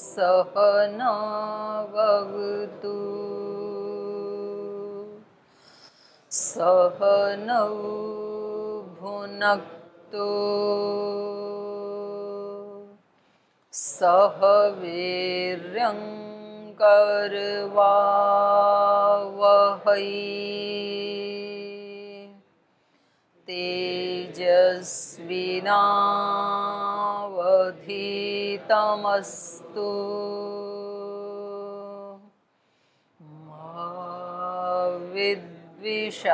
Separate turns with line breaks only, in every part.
सहनाववतु सहनौ भुनक्तु सह वीर्यङ्करवावहै तेजस्विनावधीतमस्तु मा विद्विषावहै।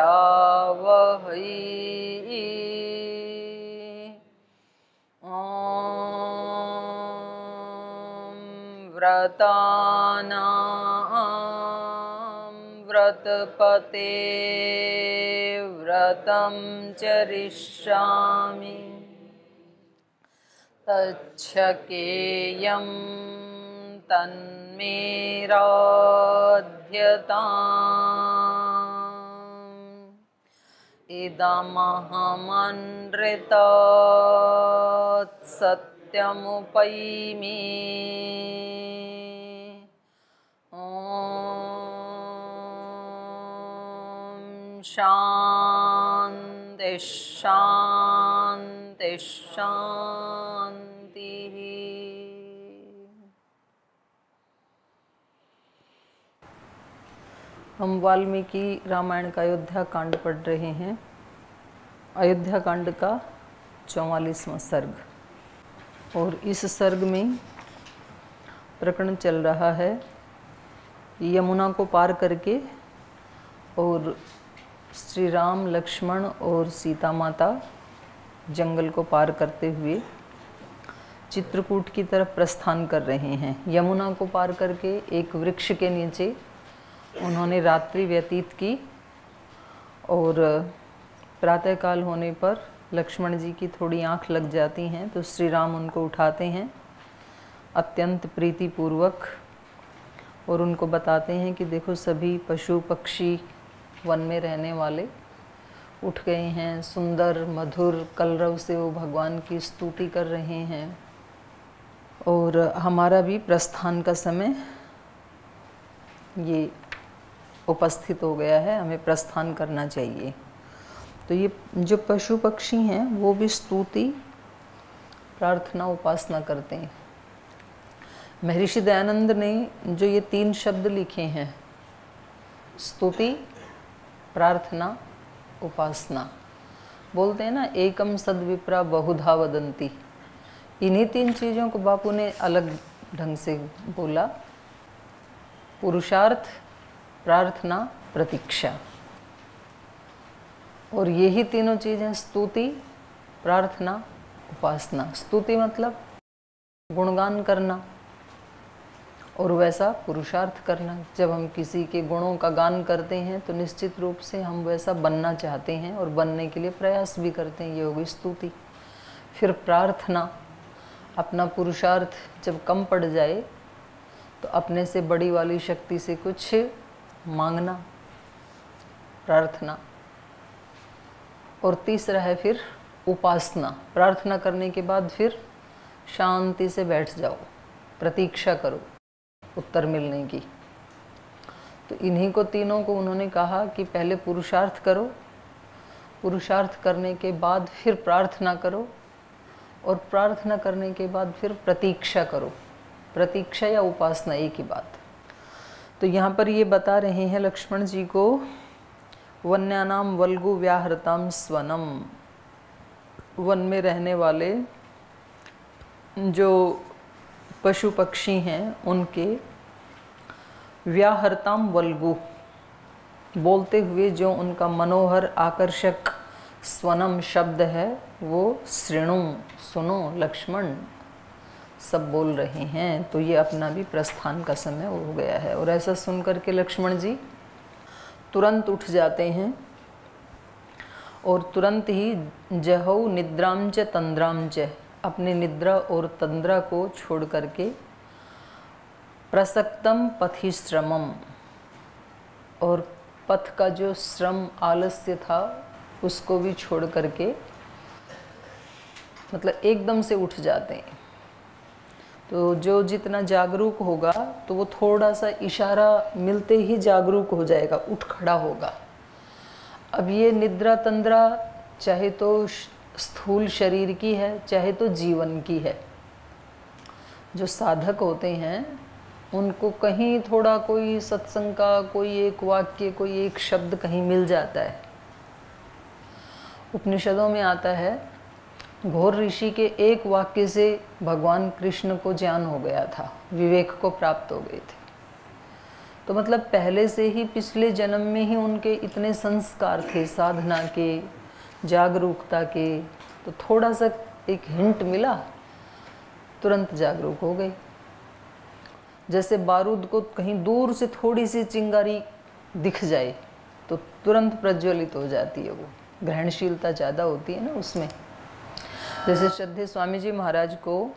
व्रतानां व्रतपते व्रतं चरिष्यामि तच्छकेयं तन्मे राध्यताम् इदमहमनृतात् सत्यमुपैमि शान्ति शान्ति शान्तिः। हम वाल्मीकि रामायण का अयोध्या कांड पढ़ रहे हैं। अयोध्या कांड का 44वां सर्ग, और इस सर्ग में प्रकरण चल रहा है यमुना को पार करके, और श्री राम लक्ष्मण और सीता माता जंगल को पार करते हुए चित्रकूट की तरफ प्रस्थान कर रहे हैं। यमुना को पार करके एक वृक्ष के नीचे उन्होंने रात्रि व्यतीत की, और प्रातःकाल होने पर लक्ष्मण जी की थोड़ी आंख लग जाती हैं, तो श्री राम उनको उठाते हैं अत्यंत प्रीतिपूर्वक, और उनको बताते हैं कि देखो सभी पशु पक्षी वन में रहने वाले उठ गए हैं, सुंदर मधुर कलरव से वो भगवान की स्तुति कर रहे हैं, और हमारा भी प्रस्थान का समय ये उपस्थित हो गया है, हमें प्रस्थान करना चाहिए। तो ये जो पशु पक्षी हैं वो भी स्तुति प्रार्थना उपासना करते हैं। महर्षि दयानंद ने जो ये 3 शब्द लिखे हैं, स्तुति प्रार्थना उपासना, बोलते हैं ना एकम सद्विप्रा बहुधा वदंती, इन्हीं 3 चीज़ों को बापू ने अलग ढंग से बोला, पुरुषार्थ प्रार्थना प्रतीक्षा, और यही तीनों चीज़ें स्तुति प्रार्थना उपासना। स्तुति मतलब गुणगान करना, और वैसा पुरुषार्थ करना। जब हम किसी के गुणों का गान करते हैं तो निश्चित रूप से हम वैसा बनना चाहते हैं और बनने के लिए प्रयास भी करते हैं, ये होगी स्तुति। फिर प्रार्थना, अपना पुरुषार्थ जब कम पड़ जाए तो अपने से बड़ी वाली शक्ति से कुछ मांगना, प्रार्थना। और तीसरा है फिर उपासना। प्रार्थना करने के बाद फिर शांति से बैठ जाओ, प्रतीक्षा करो उत्तर मिलने की। तो इन्हीं को तीनों को उन्होंने कहा कि पहले पुरुषार्थ करो, पुरुषार्थ करने के बाद फिर प्रार्थना करो, और प्रार्थना करने के बाद फिर प्रतीक्षा करो। प्रतीक्षा या उपासना एक ही बात। तो यहाँ पर ये बता रहे हैं लक्ष्मण जी को, वन्यानाम वल्गु व्याहृताम स्वनम, वन में रहने वाले जो पशु पक्षी हैं उनके व्याहृताम वल्गु, बोलते हुए जो उनका मनोहर आकर्षक स्वनम शब्द है वो श्रृणु, सुनो लक्ष्मण, सब बोल रहे हैं। तो ये अपना भी प्रस्थान का समय हो गया है। और ऐसा सुन करके लक्ष्मण जी तुरंत उठ जाते हैं, और तुरंत ही जहौ निद्राम च तंद्राम च, अपने निद्रा और तंद्रा को छोड़ करके प्रसक्तम पथि श्रमम, और पथ का जो श्रम आलस्य था उसको भी छोड़ करके, मतलब एकदम से उठ जाते हैं। तो जो जितना जागरूक होगा तो वो थोड़ा सा इशारा मिलते ही जागरूक हो जाएगा, उठ खड़ा होगा। अब ये निद्रा तंद्रा चाहे तो स्थूल शरीर की है चाहे तो जीवन की है। जो साधक होते हैं उनको कहीं थोड़ा कोई सत्संग का कोई एक वाक्य कोई एक शब्द कहीं मिल जाता है। उपनिषदों में आता है घोर ऋषि के एक वाक्य से भगवान कृष्ण को ज्ञान हो गया था, विवेक को प्राप्त हो गए थे। तो मतलब पहले से ही पिछले जन्म में ही उनके इतने संस्कार थे साधना के, जागरूकता के, तो थोड़ा सा एक हिंट मिला, तुरंत जागरूक हो गए। जैसे बारूद को कहीं दूर से थोड़ी सी चिंगारी दिख जाए तो तुरंत प्रज्वलित हो जाती है, वो ग्रहणशीलता ज़्यादा होती है ना उसमें। जैसे श्रद्धेय स्वामी जी महाराज को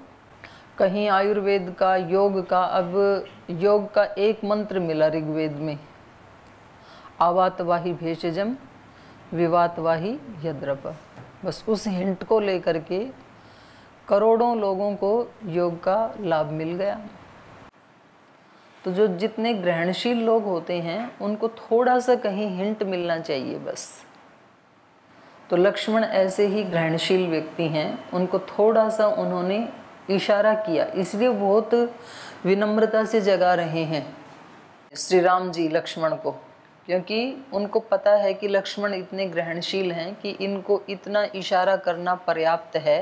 कहीं आयुर्वेद का, योग का, अब योग का एक मंत्र मिला ऋग्वेद में, आवातवाही भेषजम विवातवाही यद्रप। बस उस हिंट को लेकर के करोड़ों लोगों को योग का लाभ मिल गया। तो जो जितने ग्रहणशील लोग होते हैं उनको थोड़ा सा कहीं हिंट मिलना चाहिए बस। तो लक्ष्मण ऐसे ही ग्रहणशील व्यक्ति हैं, उनको थोड़ा सा उन्होंने इशारा किया, इसलिए बहुत विनम्रता से जगा रहे हैं श्री राम जी लक्ष्मण को, क्योंकि उनको पता है कि लक्ष्मण इतने ग्रहणशील हैं कि इनको इतना इशारा करना पर्याप्त है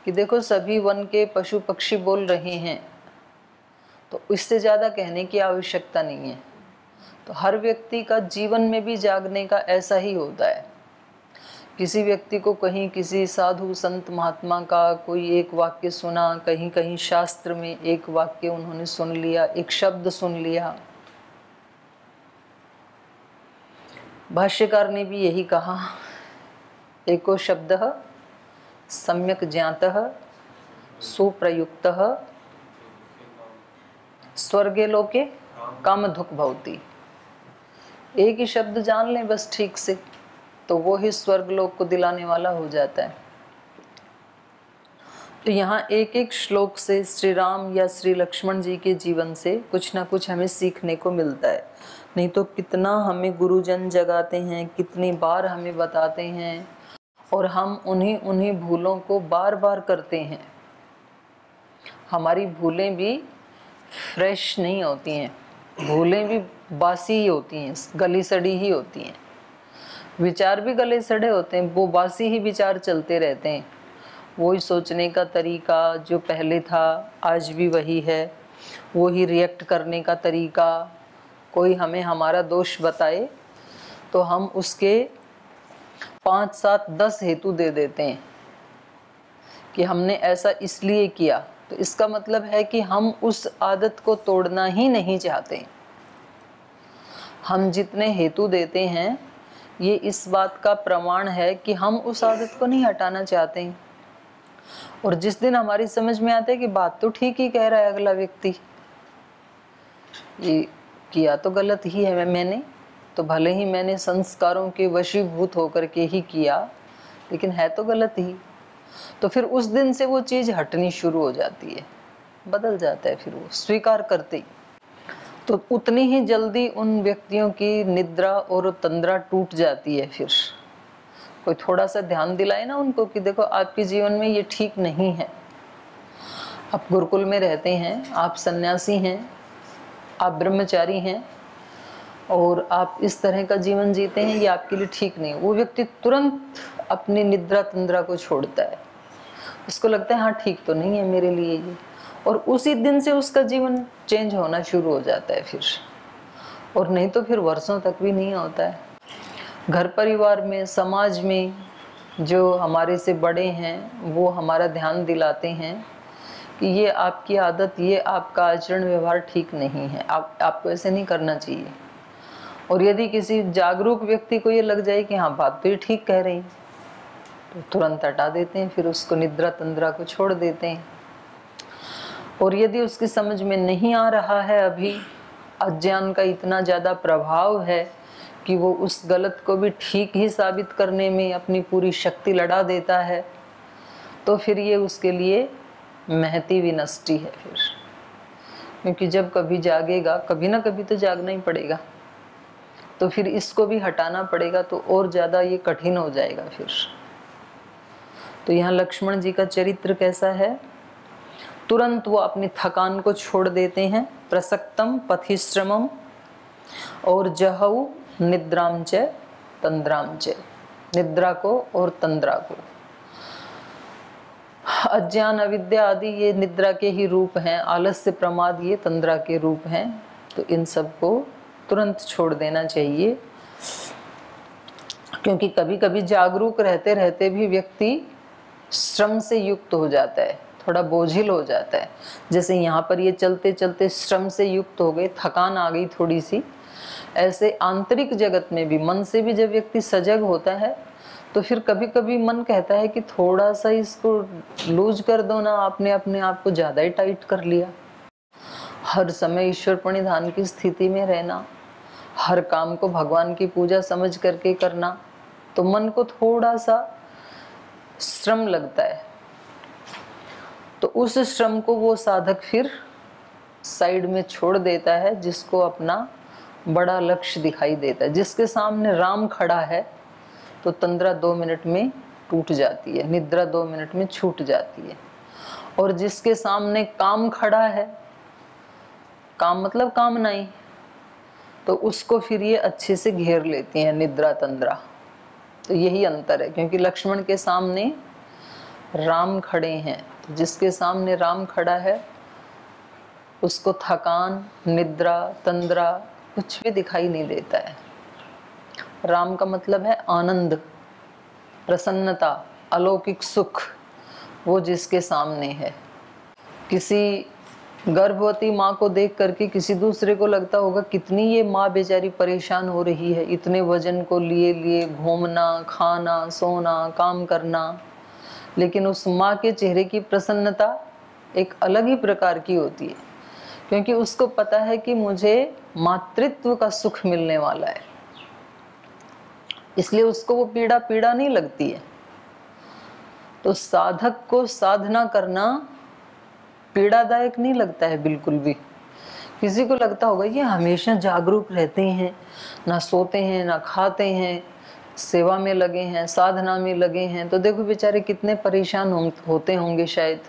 कि देखो सभी वन के पशु पक्षी बोल रहे हैं, तो इससे ज़्यादा कहने की आवश्यकता नहीं है। तो हर व्यक्ति का जीवन में भी जागने का ऐसा ही होता है। किसी व्यक्ति को कहीं किसी साधु संत महात्मा का कोई एक वाक्य सुना, कहीं कहीं शास्त्र में एक वाक्य उन्होंने सुन लिया, एक शब्द सुन लिया। भाष्यकार ने भी यही कहा, एको शब्दः सम्यक ज्ञातः सुप्रयुक्तः स्वर्गे लोके काम दुख भवति। एक ही शब्द जान लें बस ठीक से, तो वो ही स्वर्ग लोक को दिलाने वाला हो जाता है। तो यहाँ एक एक श्लोक से श्री राम या श्री लक्ष्मण जी के जीवन से कुछ ना कुछ हमें सीखने को मिलता है। नहीं तो कितना हमें गुरुजन जगाते हैं, कितनी बार हमें बताते हैं, और हम उन्हीं भूलों को बार बार करते हैं। हमारी भूलें भी फ्रेश नहीं होती हैं, भूलें भी बासी ही होती हैं, गली सड़ी ही होती हैं। विचार भी गले सड़े होते हैं, वो बासी ही विचार चलते रहते हैं। वही सोचने का तरीका जो पहले था आज भी वही है, वो ही रिएक्ट करने का तरीका। कोई हमें हमारा दोष बताए तो हम उसके 5, 7, 10 हेतु दे देते हैं कि हमने ऐसा इसलिए किया। तो इसका मतलब है कि हम उस आदत को तोड़ना ही नहीं चाहते। हम जितने हेतु देते हैं ये इस बात का प्रमाण है कि हम उस आदत को नहीं हटाना चाहते हैं। और जिस दिन हमारी समझ में आता है कि बात तो ठीक ही कह रहा है अगला व्यक्ति, ये किया तो गलत ही है मैंने, तो भले ही मैंने संस्कारों के वशीभूत होकर के ही किया, लेकिन है तो गलत ही। तो फिर उस दिन से वो चीज़ हटनी शुरू हो जाती है, बदल जाता है फिर वो स्वीकार करते ही। तो उतनी ही जल्दी उन व्यक्तियों की निद्रा और तंद्रा टूट जाती है। फिर कोई थोड़ा सा ध्यान दिलाए ना उनको कि देखो आपके जीवन में ये ठीक नहीं है, आप गुरुकुल में रहते हैं, आप सन्यासी हैं, आप ब्रह्मचारी हैं और आप इस तरह का जीवन जीते हैं, ये आपके लिए ठीक नहीं। वो व्यक्ति तुरंत अपनी निद्रा तंद्रा को छोड़ता है, उसको लगता है हाँ ठीक तो नहीं है मेरे लिए ये, और उसी दिन से उसका जीवन चेंज होना शुरू हो जाता है फिर। और नहीं तो फिर वर्षों तक भी नहीं होता है। घर परिवार में, समाज में जो हमारे से बड़े हैं वो हमारा ध्यान दिलाते हैं कि ये आपकी आदत, ये आपका आचरण व्यवहार ठीक नहीं है, आपको ऐसे नहीं करना चाहिए। और यदि किसी जागरूक व्यक्ति को ये लग जाए कि हाँ बात तो ये ठीक कह रही, तो तुरंत हटा देते हैं, फिर उसको निद्रा तंद्रा को छोड़ देते हैं। और यदि उसकी समझ में नहीं आ रहा है, अभी अज्ञान का इतना ज़्यादा प्रभाव है कि वो उस गलत को भी ठीक ही साबित करने में अपनी पूरी शक्ति लड़ा देता है, तो फिर ये उसके लिए महती विनष्टि है फिर, क्योंकि जब कभी जागेगा, कभी ना कभी तो जागना ही पड़ेगा, तो फिर इसको भी हटाना पड़ेगा, तो और ज़्यादा ये कठिन हो जाएगा फिर। तो यहाँ लक्ष्मण जी का चरित्र कैसा है, तुरंत वो अपनी थकान को छोड़ देते हैं, प्रसक्तम पथिश्रमम और जहऊ निद्राम च तंद्राम च, निद्रा को और तंद्रा को। अज्ञान अविद्या आदि ये निद्रा के ही रूप हैं, आलस्य प्रमाद ये तंद्रा के रूप हैं। तो इन सब को तुरंत छोड़ देना चाहिए, क्योंकि कभी कभी जागरूक रहते रहते भी व्यक्ति श्रम से युक्त हो जाता है, थोड़ा बोझिल हो जाता है। जैसे यहाँ पर ये चलते चलते श्रम से युक्त हो गए, थकान आ गई थोड़ी सी। ऐसे आंतरिक जगत में भी, मन से भी जब व्यक्ति सजग होता है, तो फिर कभी कभी मन कहता है कि थोड़ा सा इसको लूज कर दो ना, आपने अपने आप को ज़्यादा ही टाइट कर लिया। हर समय ईश्वर प्रणिधान की स्थिति में रहना, हर काम को भगवान की पूजा समझ करके करना, तो मन को थोड़ा सा श्रम लगता है। तो उस श्रम को वो साधक फिर साइड में छोड़ देता है, जिसको अपना बड़ा लक्ष्य दिखाई देता है। जिसके सामने राम खड़ा है तो तंद्रा 2 मिनट में टूट जाती है, निद्रा 2 मिनट में छूट जाती है। और जिसके सामने काम खड़ा है, काम मतलब कामनाएं, तो उसको फिर ये अच्छे से घेर लेती हैं निद्रा तंद्रा। तो यही अंतर है, क्योंकि लक्ष्मण के सामने राम खड़े हैं, तो जिसके सामने राम खड़ा है उसको थकान, निद्रा, तंद्रा कुछ भी दिखाई नहीं देता है। राम का मतलब है आनंद, प्रसन्नता, अलौकिक सुख, वो जिसके सामने है। किसी गर्भवती माँ को देख करके किसी दूसरे को लगता होगा कितनी ये माँ बेचारी परेशान हो रही है, इतने वजन को लिए लिए घूमना, खाना, सोना, काम करना, लेकिन उस माँ के चेहरे की प्रसन्नता एक अलग ही प्रकार की होती है, क्योंकि उसको पता है कि मुझे मातृत्व का सुख मिलने वाला है, इसलिए उसको वो पीड़ा पीड़ा नहीं लगती है। तो साधक को साधना करना पीड़ादायक नहीं लगता है बिल्कुल भी। किसी को लगता होगा ये हमेशा जागरूक रहते हैं, ना सोते हैं ना खाते हैं, सेवा में लगे हैं, साधना में लगे हैं, तो देखो बेचारे कितने परेशान होते होंगे शायद।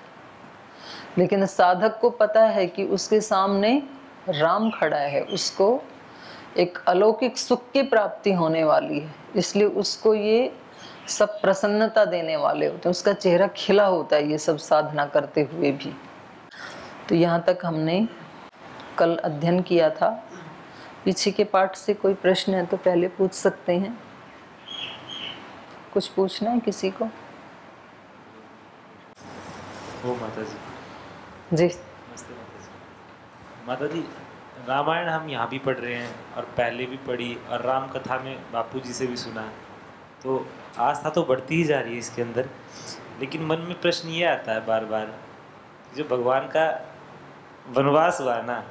लेकिन साधक को पता है कि उसके सामने राम खड़ा है, उसको एक अलौकिक सुख की प्राप्ति होने वाली है, इसलिए उसको ये सब प्रसन्नता देने वाले होते हैं, उसका चेहरा खिला होता है ये सब साधना करते हुए भी। तो यहाँ तक हमने कल अध्ययन किया था। पीछे के पाठ से कोई प्रश्न है तो पहले पूछ सकते हैं। कुछ पूछना है किसी को?
ओ माता जी।
जी
नमस्ते माता जी। माता जी, रामायण हम यहाँ भी पढ़ रहे हैं और पहले भी पढ़ी, और राम कथा में बापू जी से भी सुना, तो आस्था तो बढ़ती ही जा रही है इसके अंदर। लेकिन मन में प्रश्न ये आता है बार बार, जो भगवान का वनवास हुआ ना,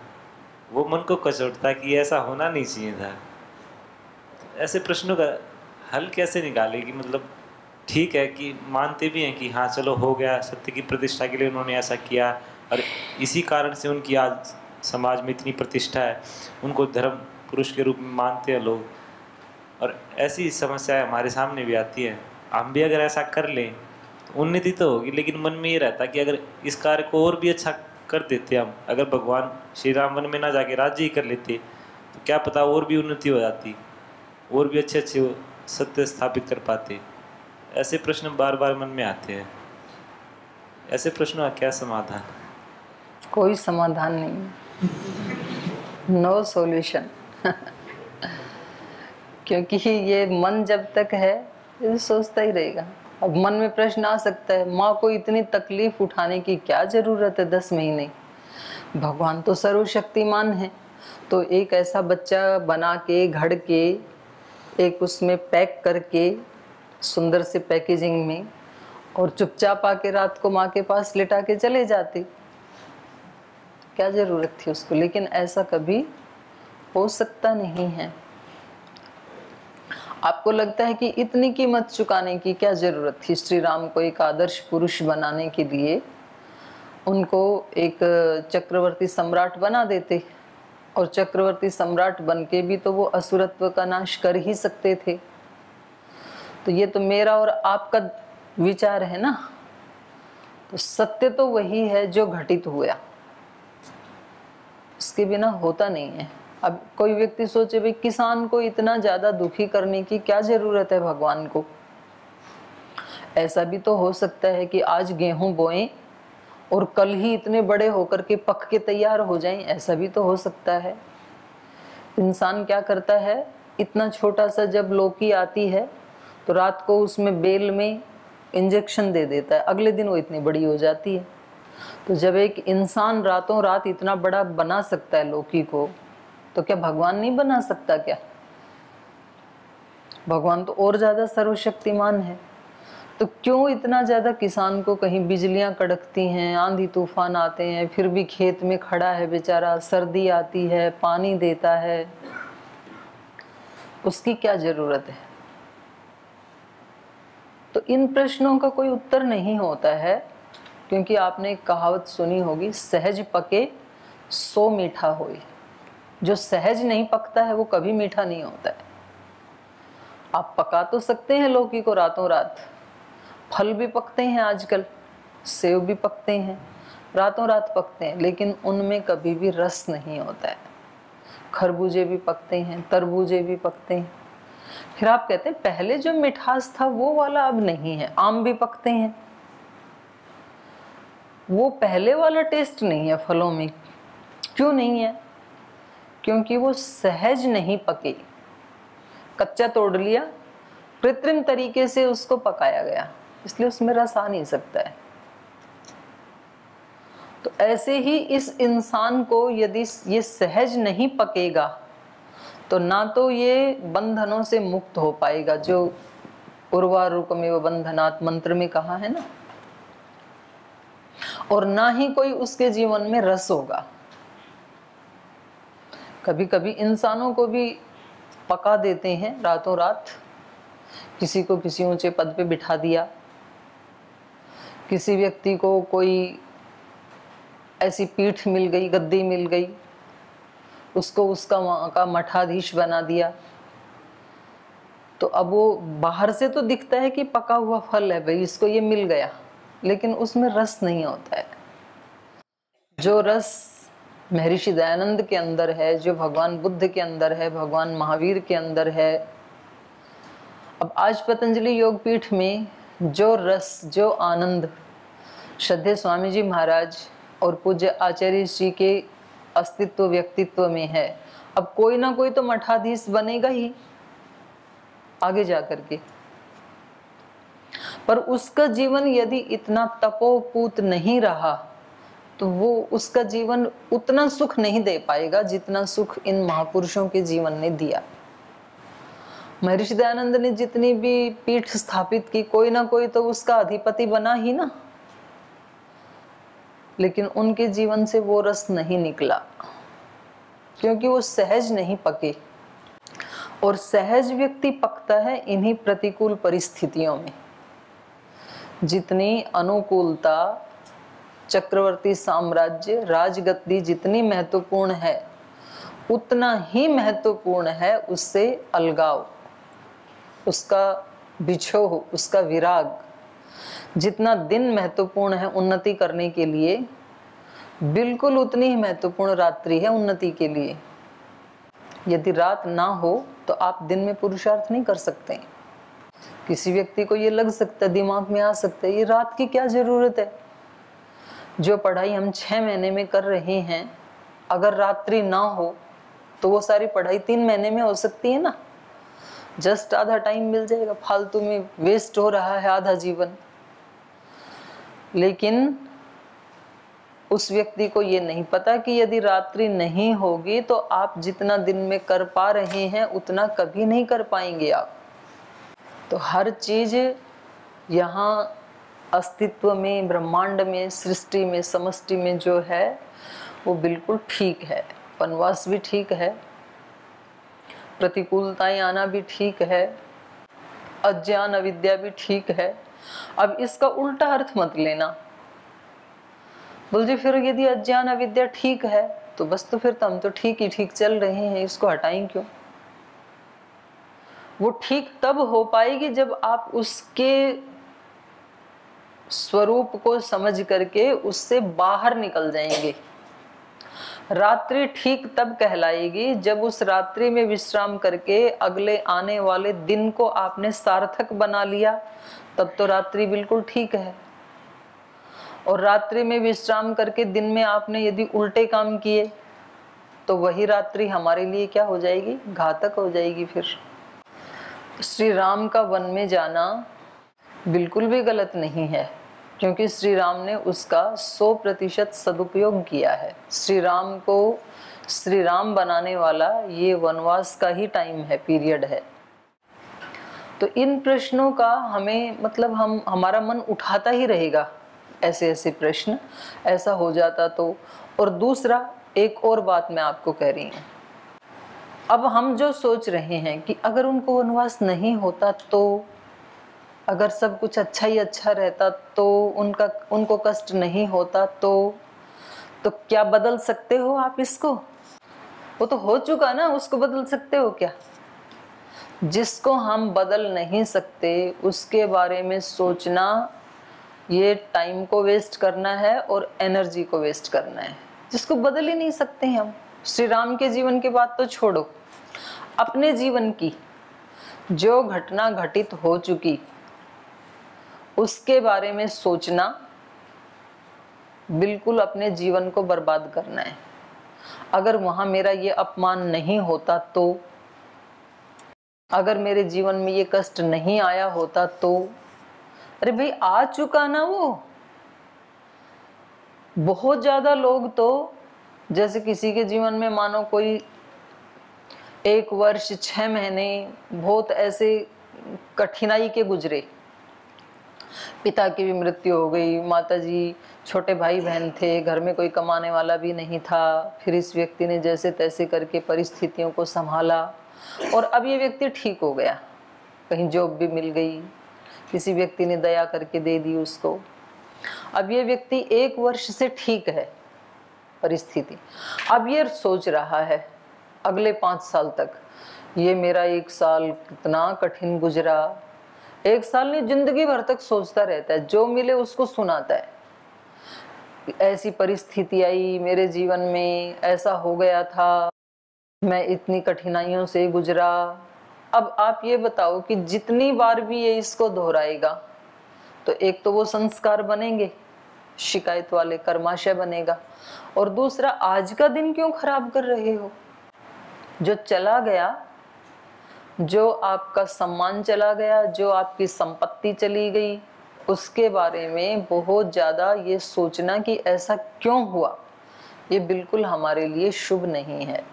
वो मन को कचोटता कि ऐसा होना नहीं चाहिए था। ऐसे प्रश्नों का हल कैसे निकाले कि मतलब ठीक है कि मानते भी हैं कि हाँ चलो हो गया, सत्य की प्रतिष्ठा के लिए उन्होंने ऐसा किया और इसी कारण से उनकी आज समाज में इतनी प्रतिष्ठा है, उनको धर्म पुरुष के रूप में मानते हैं लोग, और ऐसी समस्याएं हमारे सामने भी आती हैं। हम भी अगर ऐसा कर लें तो उन्नति तो होगी, लेकिन मन में ये रहता कि अगर इस कार्य को और भी अच्छा कर देते हम, अगर भगवान श्री राम वन में ना जाके राज्य ही कर लेते तो क्या पता और भी उन्नति हो जाती, और भी अच्छे अच्छे सत्य स्थापित कर पाते। ऐसे प्रश्न बार बार मन में आते हैं। ऐसे प्रश्नों का क्या समाधान?
कोई समाधान नहीं, नो सॉल्यूशन। क्योंकि ये मन जब तक है ये सोचता ही रहेगा। अब मन में प्रश्न आ सकता है, माँ को इतनी तकलीफ उठाने की क्या जरूरत है 10 महीने, भगवान तो सर्वशक्तिमान है, तो एक ऐसा बच्चा बना के घड़ के एक उसमें पैक करके सुंदर से पैकेजिंग में, और चुपचाप आके रात को माँ के पास लेटा के चले जाते, क्या जरूरत थी उसको। लेकिन ऐसा कभी हो सकता नहीं है। आपको लगता है कि इतनी कीमत चुकाने की क्या जरूरत थी श्री राम को एक आदर्श पुरुष बनाने के लिए। उनको एक चक्रवर्ती सम्राट बना देते, और चक्रवर्ती सम्राट बनके भी तो वो असुरत्व का नाश कर ही सकते थे। तो ये तो मेरा और आपका विचार है ना, तो सत्य तो वही है जो घटित हुआ, उसके बिना होता नहीं है। अब कोई व्यक्ति सोचे भाई किसान को इतना ज्यादा दुखी करने की क्या जरूरत है भगवान को। ऐसा भी तो हो सकता है कि आज गेहूं बोएं और कल ही इतने बड़े होकर के पक के तैयार हो जाएं, ऐसा भी तो हो सकता है। इंसान क्या करता है, इतना छोटा सा जब लौकी आती है तो रात को उसमें बेल में इंजेक्शन दे देता है, अगले दिन वो इतनी बड़ी हो जाती है। तो जब एक इंसान रातों रात इतना बड़ा बना सकता है लौकी को, तो क्या भगवान नहीं बना सकता क्या? भगवान तो और ज्यादा सर्वशक्तिमान है। तो क्यों इतना ज्यादा किसान को, कहीं बिजलियां कड़कती हैं, आंधी तूफान आते हैं, फिर भी खेत में खड़ा है बेचारा, सर्दी आती है, पानी देता है, उसकी क्या जरूरत है? तो इन प्रश्नों का कोई उत्तर नहीं होता है, क्योंकि आपने एक कहावत सुनी होगी, सहज पके सो मीठा होए। जो सहज नहीं पकता है वो कभी मीठा नहीं होता है। आप पका तो सकते हैं लौकी को रातों रात, फल भी पकते हैं आजकल, सेब भी पकते हैं, रातों रात पकते हैं, लेकिन उनमें कभी भी रस नहीं होता है। खरबूजे भी पकते हैं, तरबूजे भी पकते हैं। फिर आप कहते हैं पहले जो मिठास था वो वाला अब नहीं है। आम भी पकते हैं, वो पहले वाला टेस्ट नहीं है फलों में। क्यों नहीं है? क्योंकि वो सहज नहीं पके। कच्चा तोड़ लिया, कृत्रिम तरीके से उसको पकाया गया, इसलिए उसमें रस आ नहीं सकता है। तो ऐसे ही इस इंसान को यदि ये सहज नहीं पकेगा तो ना तो ये बंधनों से मुक्त हो पाएगा, जो उर्वारुकमेव बंधनात् मंत्र में कहा है ना, और ना ही कोई उसके जीवन में रस होगा। कभी कभी इंसानों को भी पका देते हैं रातों रात, किसी को किसी ऊंचे पद पे बिठा दिया, किसी व्यक्ति को कोई ऐसी पीठ मिल गई, गद्दी मिल गई, उसको उसका वहाँ का मठाधीश बना दिया। तो अब वो बाहर से तो दिखता है कि पका हुआ फल है भाई, इसको ये मिल गया, लेकिन उसमें रस नहीं होता है। जो रस महर्षि दयानंद के अंदर है, जो भगवान बुद्ध के अंदर है, भगवान महावीर के अंदर है। अब आज पतंजलि योगपीठ में जो रस, जो आनंद श्रद्धेय स्वामी जी महाराज और पूज्य आचार्य जी के अस्तित्व व्यक्तित्व में है, अब कोई ना कोई तो मठाधीश बनेगा ही आगे जाकर के। पर उसका जीवन यदि इतना तपोपूत नहीं रहा तो वो उसका जीवन उतना सुख नहीं दे पाएगा जितना सुख इन महापुरुषों के जीवन ने दिया। महर्षि दयानंद ने जितनी भी पीठ स्थापित की, कोई ना कोई तो उसका अधिपति बना ही ना, लेकिन उनके जीवन से वो रस नहीं निकला, क्योंकि वो सहज नहीं पके। और सहज व्यक्ति पकता है इन्हीं प्रतिकूल परिस्थितियों में। जितनी अनुकूलता, चक्रवर्ती साम्राज्य, राजगद्दी जितनी महत्वपूर्ण है, उतना ही महत्वपूर्ण है उससे अलगाव, उसका बिछोह, उसका विराग। जितना दिन महत्वपूर्ण है उन्नति करने के लिए, बिल्कुल उतनी ही महत्वपूर्ण रात्रि है उन्नति के लिए। यदि रात ना हो तो आप दिन में पुरुषार्थ नहीं कर सकते। किसी व्यक्ति को ये लग सकता है, दिमाग में आ सकता है, ये रात की क्या जरूरत है? जो पढ़ाई हम 6 महीने में कर रहे हैं, अगर रात्रि ना हो तो वो सारी पढ़ाई 3 महीने में हो सकती है ना। जस्ट आधा टाइम मिल जाएगा, फालतू में वेस्ट हो रहा है आधा जीवन। लेकिन उस व्यक्ति को ये नहीं पता कि यदि रात्रि नहीं होगी तो आप जितना दिन में कर पा रहे हैं उतना कभी नहीं कर पाएंगे आप। तो हर चीज यहाँ अस्तित्व में, ब्रह्मांड में, सृष्टि में, समष्टि में जो है वो बिल्कुल ठीक है। वनवास भी ठीक है, प्रतिकूलताएं आना भी ठीक है, अज्ञान अविद्या भी ठीक है। अब इसका उल्टा अर्थ मत लेना। बोल जी फिर यदि अज्ञान अविद्या ठीक है तो बस, तो फिर तो हम तो ठीक ही ठीक चल रहे हैं, इसको हटाएं क्यों? वो ठीक तब हो पाएगी जब आप उसके स्वरूप को समझ करके उससे बाहर निकल जाएंगे। रात्रि ठीक तब कहलाएगी जब उस रात्रि में विश्राम करके अगले आने वाले दिन को आपने सार्थक बना लिया, तब तो रात्रि बिल्कुल ठीक है। और रात्रि में विश्राम करके दिन में आपने यदि उल्टे काम किए तो वही रात्रि हमारे लिए क्या हो जाएगी? घातक हो जाएगी। फिर श्री राम का वन में जाना बिल्कुल भी गलत नहीं है, क्योंकि श्री राम ने उसका 100% सदुपयोग किया है। श्री राम को श्री राम बनाने वाला ये वनवास का ही टाइम है, पीरियड है। तो इन प्रश्नों का हमें मतलब हमारा मन उठाता ही रहेगा, ऐसे ऐसे प्रश्न, ऐसा हो जाता तो। और दूसरा एक और बात मैं आपको कह रही हूँ, अब हम जो सोच रहे हैं कि अगर उनको वनवास नहीं होता तो, अगर सब कुछ अच्छा ही अच्छा रहता तो, उनको कष्ट नहीं होता तो क्या बदल सकते हो आप इसको? वो तो हो चुका ना, उसको बदल सकते हो क्या? जिसको हम बदल नहीं सकते उसके बारे में सोचना ये टाइम को वेस्ट करना है और एनर्जी को वेस्ट करना है। जिसको बदल ही नहीं सकते हैं हम। श्री राम के जीवन की बात तो छोड़ो, अपने जीवन की जो घटना घटित हो चुकी उसके बारे में सोचना बिल्कुल अपने जीवन को बर्बाद करना है। अगर वहां मेरा ये अपमान नहीं होता तो, अगर मेरे जीवन में ये कष्ट नहीं आया होता तो, अरे भाई आ चुका ना वो। बहुत ज्यादा लोग तो, जैसे किसी के जीवन में मानो कोई 1 वर्ष 6 महीने बहुत ऐसे कठिनाई के गुजरे, पिता की भी मृत्यु हो गई, माताजी, छोटे भाई बहन थे, घर में कोई कमाने वाला भी नहीं था, फिर इस व्यक्ति ने जैसे तैसे करके परिस्थितियों को संभाला और अब ये व्यक्ति ठीक हो गया, कहीं जॉब भी मिल गई, किसी व्यक्ति ने दया करके दे दी उसको। अब ये व्यक्ति 1 वर्ष से ठीक है परिस्थिति, अब ये सोच रहा है अगले 5 साल तक, ये मेरा 1 साल कितना कठिन गुजरा। 1 साल नहीं, जिंदगी भर तक सोचता रहता है, जो मिले उसको सुनाता है, ऐसी परिस्थिति आई मेरे जीवन में, ऐसा हो गया था, मैं इतनी कठिनाइयों से गुजरा। अब आप ये बताओ कि जितनी बार भी ये इसको दोहराएगा तो एक तो वो संस्कार बनेंगे, शिकायत वाले कर्माशय बनेगा, और दूसरा आज का दिन क्यों खराब कर रहे हो? जो चला गया, जो आपका सम्मान चला गया, जो आपकी संपत्ति चली गई, उसके बारे में बहुत ज़्यादा ये सोचना कि ऐसा क्यों हुआ, ये बिल्कुल हमारे लिए शुभ नहीं है।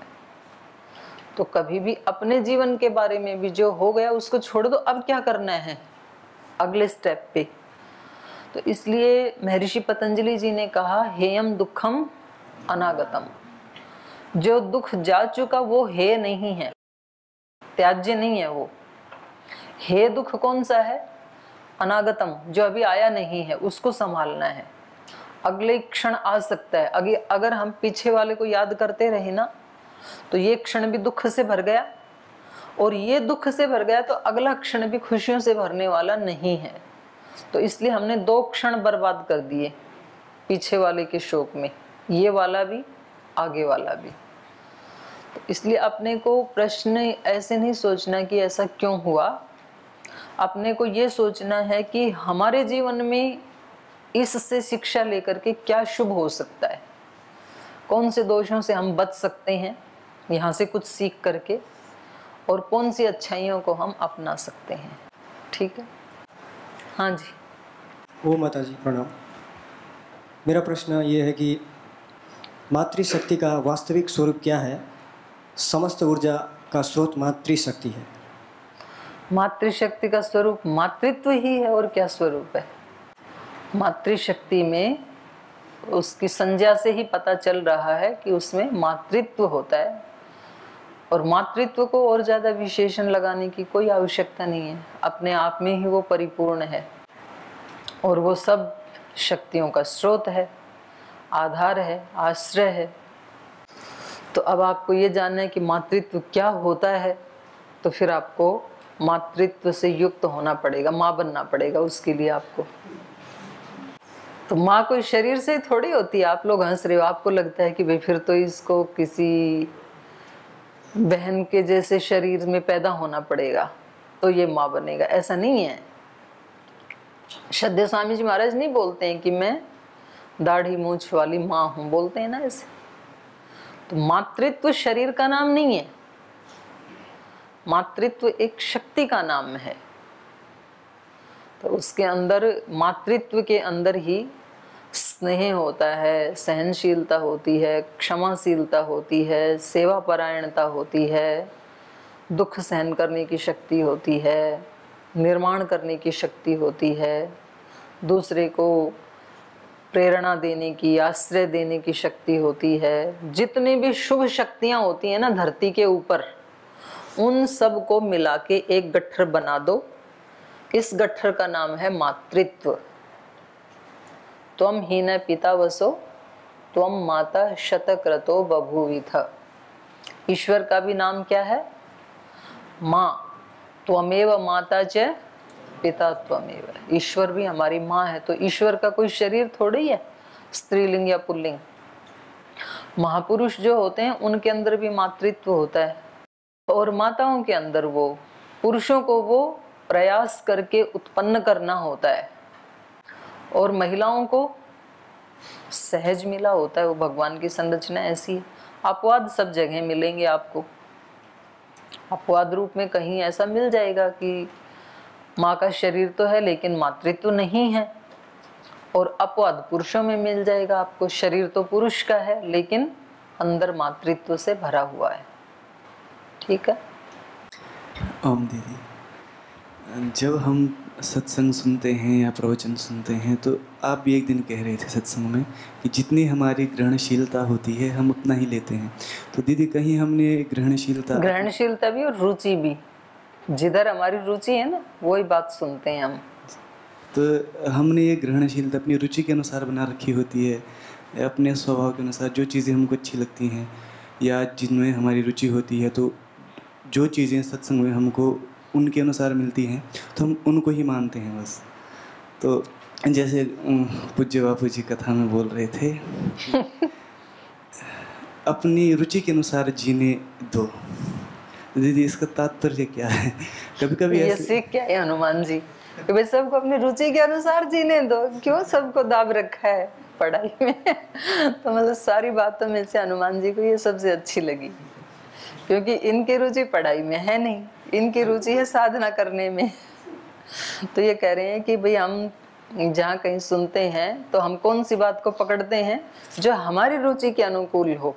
तो कभी भी अपने जीवन के बारे में भी जो हो गया उसको छोड़ दो, अब क्या करना है अगले स्टेप पे। तो इसलिए महर्षि पतंजलि जी ने कहा, हेयम दुखम अनागतम, जो दुख जा चुका वो हे नहीं है, त्याज्य नहीं है वो। हे दुख कौन सा है? अनागतम, जो अभी आया नहीं है, उसको संभालना है, अगले क्षण आ सकता है। अगर हम पीछे वाले को याद करते रहे ना तो ये क्षण भी दुख से भर गया, और ये दुख से भर गया तो अगला क्षण भी खुशियों से भरने वाला नहीं है। तो इसलिए हमने 2 क्षण बर्बाद कर दिए पीछे वाले के शोक में, ये वाला भी आगे वाला भी। तो इसलिए अपने को प्रश्न ऐसे नहीं सोचना कि ऐसा क्यों हुआ, अपने को ये सोचना है कि हमारे जीवन में इससे शिक्षा लेकर के क्या शुभ हो सकता है, कौन से दोषों से हम बच सकते हैं यहाँ से कुछ सीख करके, और कौन सी अच्छाइयों को हम अपना सकते हैं। ठीक है? हाँ जी।
ओ माता जी प्रणाम। मेरा प्रश्न ये है कि मातृशक्ति का वास्तविक स्वरूप क्या है? समस्त ऊर्जा का स्रोत मातृशक्ति है।
मातृशक्ति का स्वरूप मातृत्व ही है, और क्या स्वरूप है? मातृशक्ति में उसकी संज्ञा से ही पता चल रहा है कि उसमें मातृत्व होता है, और मातृत्व को और ज़्यादा विशेषण लगाने की कोई आवश्यकता नहीं है, अपने आप में ही वो परिपूर्ण है और वो सब शक्तियों का स्रोत है। आधार है, आश्रय है। तो अब आपको ये जानना है कि मातृत्व क्या होता है, तो फिर आपको मातृत्व से युक्त होना पड़ेगा, माँ बनना पड़ेगा उसके लिए आपको। तो माँ कोई शरीर से थोड़ी होती है। आप लोग हंस रहे हो, आपको लगता है कि भाई फिर तो इसको किसी बहन के जैसे शरीर में पैदा होना पड़ेगा तो ये माँ बनेगा, ऐसा नहीं है। श्रद्धेय स्वामी जी महाराज नहीं बोलते हैं कि मैं दाढ़ी मूंछ वाली माँ हूँ, बोलते हैं ना ऐसे। तो मातृत्व शरीर का नाम नहीं है, मातृत्व एक शक्ति का नाम है। तो उसके अंदर, मातृत्व के अंदर ही स्नेह होता है, सहनशीलता होती है, क्षमाशीलता होती है, सेवा परायणता होती है, दुख सहन करने की शक्ति होती है, निर्माण करने की शक्ति होती है, दूसरे को प्रेरणा देने की, आश्रय देने की शक्ति होती है। जितनी भी शुभ शक्तियाँ होती हैं ना धरती के ऊपर, उन सब को मिला के एक गट्ठर बना दो। इस गट्ठर का नाम है मातृत्व। त्वम हीन पिता वसो त्वम माता शतक्रतो बभूविथ। ईश्वर का भी नाम क्या है? माँ। त्वमेव माता च पिता त्वमेव। ईश्वर भी हमारी माँ है। तो ईश्वर का कोई शरीर थोड़ी है, स्त्रीलिंग या पुल्लिंग। महापुरुष जो होते हैं उनके अंदर भी मातृत्व होता है, और माताओं के अंदर वो पुरुषों को वो प्रयास करके उत्पन्न करना होता है, और महिलाओं को सहज मिला होता है। वो भगवान की संरचना ऐसी है। अपवाद सब जगह मिलेंगे आपको। अपवाद रूप में कहीं ऐसा मिल जाएगा कि माँ का शरीर तो है लेकिन मातृत्व नहीं है, और अपवाद पुरुषों में मिल जाएगा आपको, शरीर तो पुरुष का है लेकिन अंदर मातृत्व से भरा हुआ है। ठीक है।
ओम दीदी, जब हम सत्संग सुनते हैं या प्रवचन सुनते हैं तो आप भी एक दिन कह रहे थे सत्संग में कि जितनी हमारी ग्रहणशीलता होती है हम उतना ही लेते हैं। तो दीदी कहीं हमने ग्रहणशीलता
भी और रुचि भी, जिधर हमारी रुचि है ना वही बात सुनते हैं हम।
तो हमने ये ग्रहणशीलता अपनी रुचि के अनुसार बना रखी होती है, अपने स्वभाव के अनुसार जो चीज़ें हमको अच्छी लगती हैं या जिनमें हमारी रुचि होती है, तो जो चीज़ें सत्संग में हमको उनके अनुसार मिलती हैं तो हम उनको ही मानते हैं बस। तो जैसे पूज्य बापू जी कथा में बोल रहे थे अपनी रुचि के अनुसार जीने दो। दीदी इसका तात्पर्य क्या है? कभी कभी
ये सीख क्या है हनुमान जी कि भाई सबको अपनी रुचि के अनुसार जीने दो। क्यों सबको दाब रखा है पढ़ाई में? तो मतलब सारी बातों में से हनुमान जी को ये सबसे अच्छी लगी, क्योंकि इनकी रुचि पढ़ाई में है नहीं, इनकी रुचि है साधना करने में। तो ये कह रहे हैं कि भाई हम जहाँ कहीं सुनते हैं तो हम कौन सी बात को पकड़ते हैं जो हमारी रुचि के अनुकूल हो।